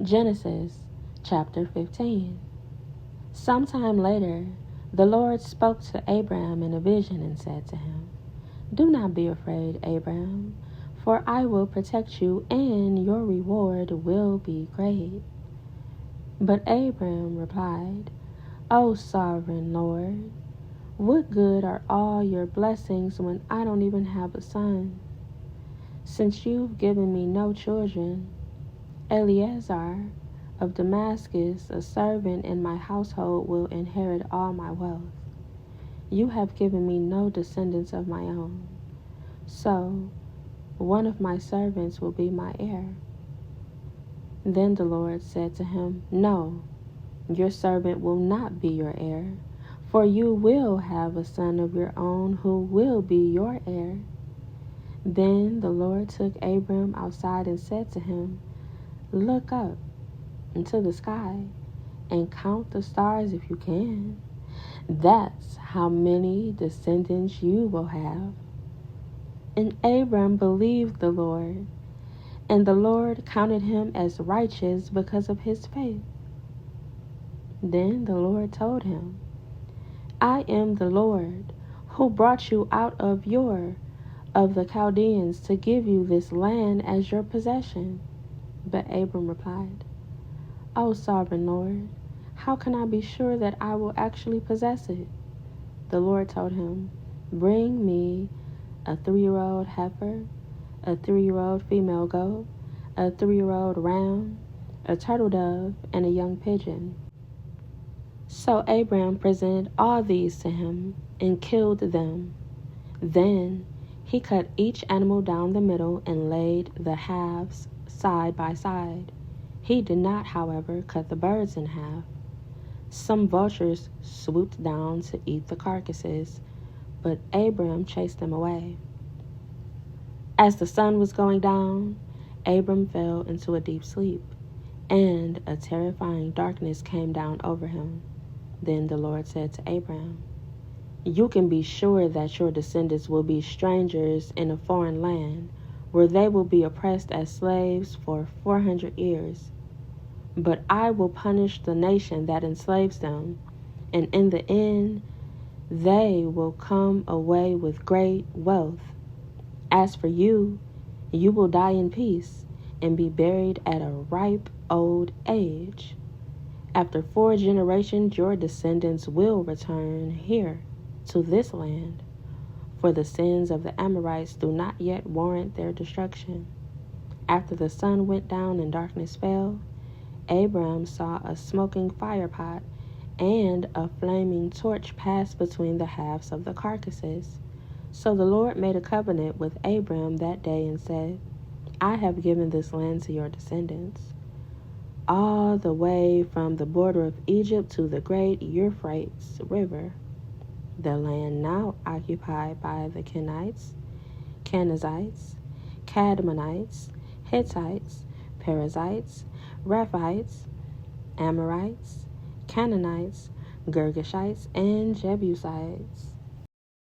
Genesis chapter 15. Sometime later, the Lord spoke to Abram in a vision and said to him, "Do not be afraid, Abram, for I will protect you and your reward will be great." But Abram replied, "O sovereign Lord, what good are all your blessings when I don't even have a son? Since you've given me no children, Eleazar of Damascus, a servant in my household, will inherit all my wealth. You have given me no descendants of my own, so one of my servants will be my heir." Then the Lord said to him, "No, your servant will not be your heir, for you will have a son of your own who will be your heir." Then the Lord took Abram outside and said to him, "Look up into the sky and count the stars if you can. That's how many descendants you will have." And Abram believed the Lord, and the Lord counted him as righteous because of his faith. Then the Lord told him, "I am the Lord who brought you out of the Chaldeans to give you this land as your possession." But Abram replied, "O sovereign Lord, how can I be sure that I will actually possess it?" The Lord told him, "Bring me a 3-year-old heifer, a 3-year-old female goat, a 3-year-old ram, a turtle dove, and a young pigeon." So Abram presented all these to him and killed them. Then he cut each animal down the middle and laid the halves side by side. He did not, however, cut the birds in half. Some vultures swooped down to eat the carcasses, but Abram chased them away. As the sun was going down, Abram fell into a deep sleep, and a terrifying darkness came down over him. Then the Lord said to Abram, "You can be sure that your descendants will be strangers in a foreign land, where they will be oppressed as slaves for 400 years. But I will punish the nation that enslaves them, and in the end, they will come away with great wealth. As for you, you will die in peace and be buried at a ripe old age. After 4 generations, your descendants will return here to this land, for the sins of the Amorites do not yet warrant their destruction." After the sun went down and darkness fell, Abram saw a smoking firepot and a flaming torch pass between the halves of the carcasses. So the Lord made a covenant with Abram that day and said, "I have given this land to your descendants, all the way from the border of Egypt to the great Euphrates River, the land now occupied by the Kenites, Kenizzites, Cadmonites, Hittites, Perizzites, Rephites, Amorites, Canaanites, Girgashites, and Jebusites."